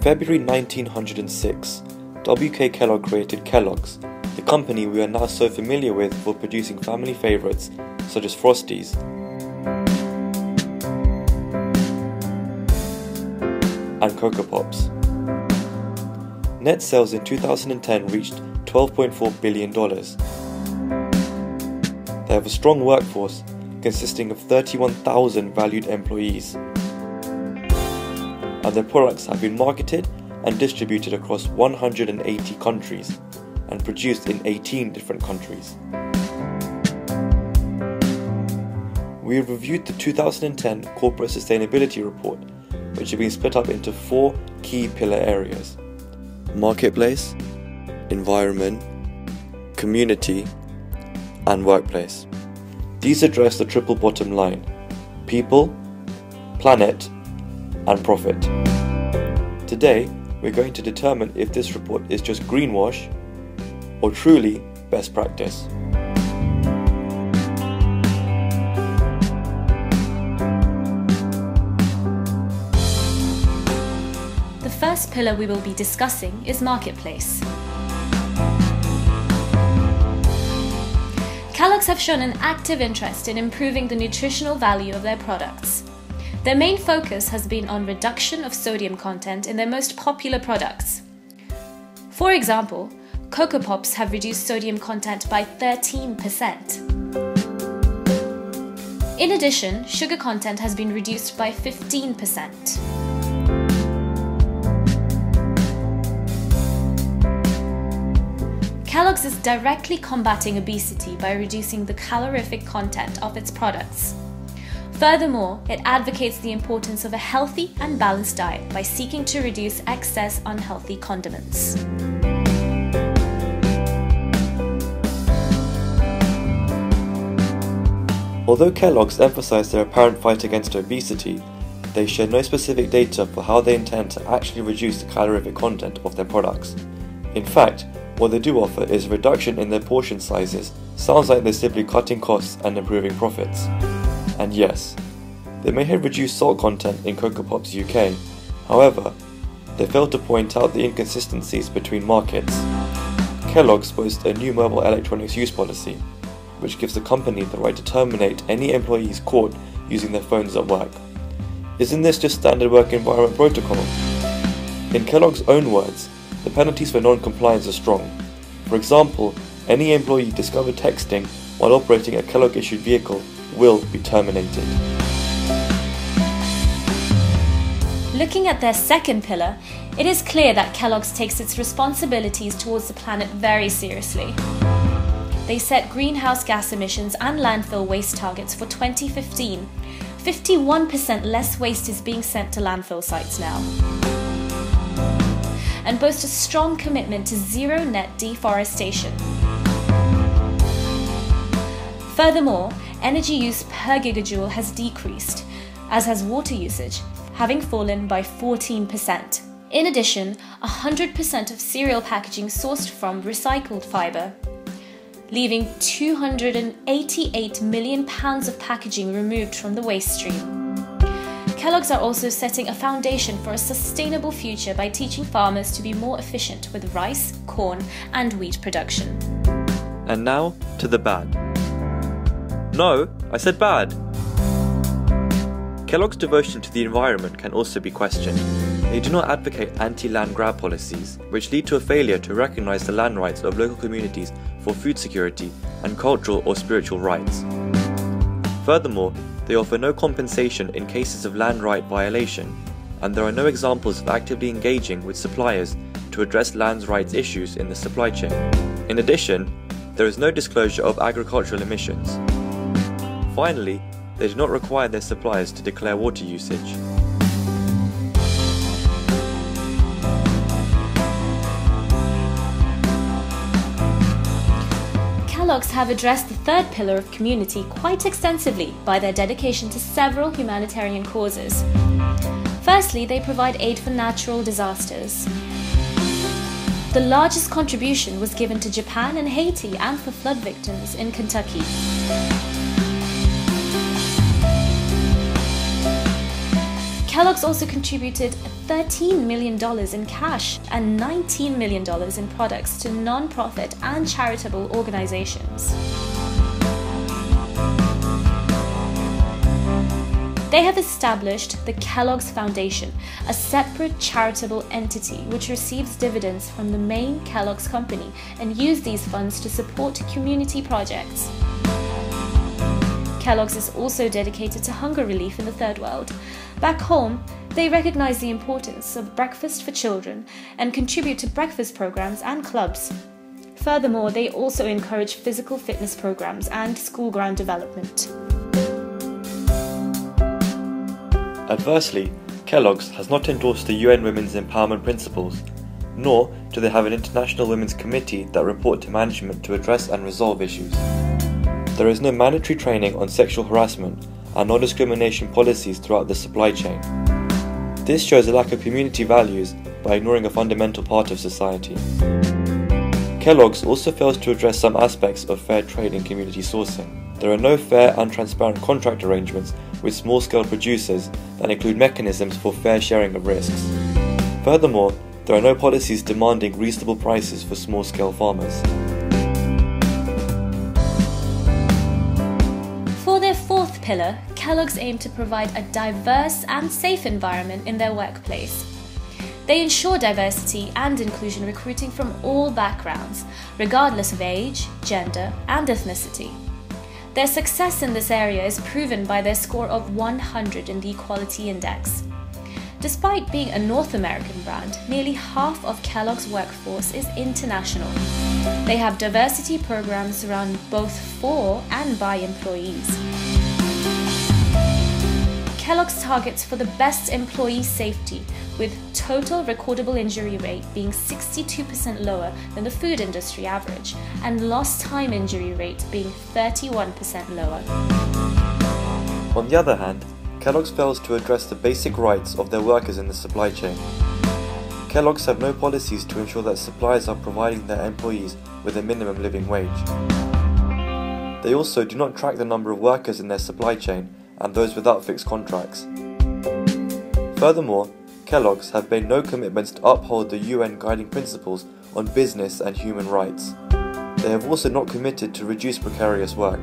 February 1906, W.K. Kellogg created Kellogg's, the company we are now so familiar with for producing family favourites such as Frosties. And Cocoa Pops. Net sales in 2010 reached $12.4 billion. They have a strong workforce consisting of 31,000 valued employees. And their products have been marketed and distributed across 180 countries and produced in 18 different countries. We have reviewed the 2010 Corporate Sustainability Report, which have been split up into 4 key pillar areas: marketplace, environment, community, and workplace. These address the triple bottom line: people, planet, and profit. Today, we're going to determine if this report is just greenwash or truly best practice. The first pillar we will be discussing is marketplace. Kellogg's have shown an active interest in improving the nutritional value of their products. Their main focus has been on reduction of sodium content in their most popular products. For example, Cocoa Pops have reduced sodium content by 13%. In addition, sugar content has been reduced by 15%. Kellogg's is directly combating obesity by reducing the calorific content of its products. Furthermore, it advocates the importance of a healthy and balanced diet by seeking to reduce excess unhealthy condiments. Although Kellogg's emphasize their apparent fight against obesity, they share no specific data for how they intend to actually reduce the calorific content of their products. In fact, what they do offer is a reduction in their portion sizes. Sounds like they're simply cutting costs and improving profits. And yes, they may have reduced salt content in Cocoa Pops UK, however, they fail to point out the inconsistencies between markets. Kellogg's boasts a new mobile electronics use policy, which gives the company the right to terminate any employees caught using their phones at work. Isn't this just standard work environment protocol? In Kellogg's own words, the penalties for non-compliance are strong. For example, any employee discovered texting while operating a Kellogg-issued vehicle will be terminated. Looking at their second pillar, it is clear that Kellogg's takes its responsibilities towards the planet very seriously. They set greenhouse gas emissions and landfill waste targets for 2015. 51% less waste is being sent to landfill sites now. And boast a strong commitment to zero net deforestation. Furthermore, energy use per gigajoule has decreased, as has water usage, having fallen by 14%. In addition, 100% of cereal packaging sourced from recycled fibre, leaving 288 million pounds of packaging removed from the waste stream. Kellogg's are also setting a foundation for a sustainable future by teaching farmers to be more efficient with rice, corn, and wheat production. And now to the bad. No, I said bad. Kellogg's devotion to the environment can also be questioned. They do not advocate anti-land grab policies, which lead to a failure to recognise the land rights of local communities for food security and cultural or spiritual rights. Furthermore, they offer no compensation in cases of land right violation, and there are no examples of actively engaging with suppliers to address land rights issues in the supply chain. In addition, there is no disclosure of agricultural emissions. Finally, they do not require their suppliers to declare water usage. Kellogg's have addressed the third pillar of community quite extensively by their dedication to several humanitarian causes. Firstly, they provide aid for natural disasters. The largest contribution was given to Japan and Haiti and for flood victims in Kentucky. Kellogg's also contributed $13 million in cash and $19 million in products to non-profit and charitable organizations. They have established the Kellogg's Foundation, a separate charitable entity which receives dividends from the main Kellogg's company and use these funds to support community projects. Kellogg's is also dedicated to hunger relief in the Third World. Back home, they recognize the importance of breakfast for children and contribute to breakfast programs and clubs. Furthermore, they also encourage physical fitness programs and school ground development. Adversely, Kellogg's has not endorsed the UN Women's Empowerment Principles, nor do they have an International Women's Committee that report to management to address and resolve issues. There is no mandatory training on sexual harassment and non-discrimination policies throughout the supply chain. This shows a lack of community values by ignoring a fundamental part of society. Kellogg's also fails to address some aspects of fair trade and community sourcing. There are no fair and transparent contract arrangements with small-scale producers that include mechanisms for fair sharing of risks. Furthermore, there are no policies demanding reasonable prices for small-scale farmers. For their fourth pillar, Kellogg's aim to provide a diverse and safe environment in their workplace. They ensure diversity and inclusion recruiting from all backgrounds, regardless of age, gender, and ethnicity. Their success in this area is proven by their score of 100 in the Equality Index. Despite being a North American brand, nearly half of Kellogg's workforce is international. They have diversity programs run both for and by employees. Kellogg's targets for the best employee safety, with total recordable injury rate being 62% lower than the food industry average, and lost time injury rate being 31% lower. On the other hand, Kellogg's fails to address the basic rights of their workers in the supply chain. Kellogg's have no policies to ensure that suppliers are providing their employees with a minimum living wage. They also do not track the number of workers in their supply chain and those without fixed contracts. Furthermore, Kellogg's have made no commitments to uphold the UN guiding principles on business and human rights. They have also not committed to reduce precarious work.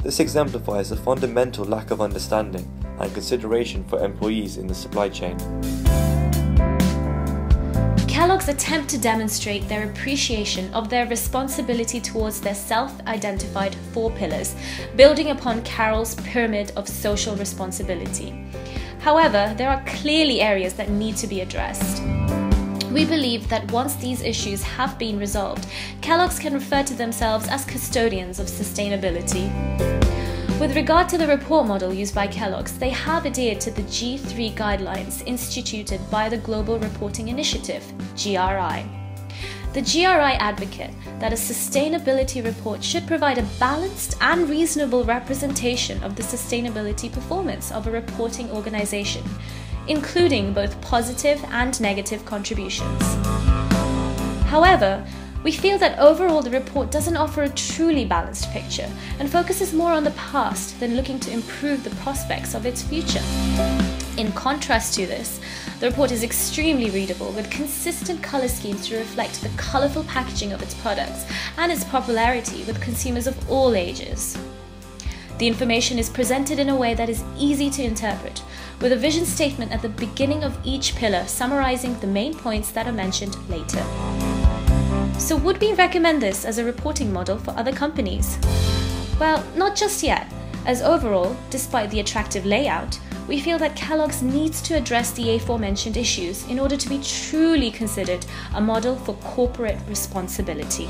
This exemplifies a fundamental lack of understanding and consideration for employees in the supply chain. Kellogg's attempt to demonstrate their appreciation of their responsibility towards their self-identified 4 pillars, building upon Carroll's pyramid of social responsibility. However, there are clearly areas that need to be addressed. We believe that once these issues have been resolved, Kellogg's can refer to themselves as custodians of sustainability. With regard to the report model used by Kellogg's, they have adhered to the G3 guidelines instituted by the Global Reporting Initiative, GRI. The GRI advocate that a sustainability report should provide a balanced and reasonable representation of the sustainability performance of a reporting organization, including both positive and negative contributions. However, we feel that overall the report doesn't offer a truly balanced picture and focuses more on the past than looking to improve the prospects of its future. In contrast to this, the report is extremely readable with consistent color schemes to reflect the colorful packaging of its products and its popularity with consumers of all ages. The information is presented in a way that is easy to interpret, with a vision statement at the beginning of each pillar summarizing the main points that are mentioned later. So would we recommend this as a reporting model for other companies? Well, not just yet, as overall, despite the attractive layout, we feel that Kellogg's needs to address the aforementioned issues in order to be truly considered a model for corporate responsibility.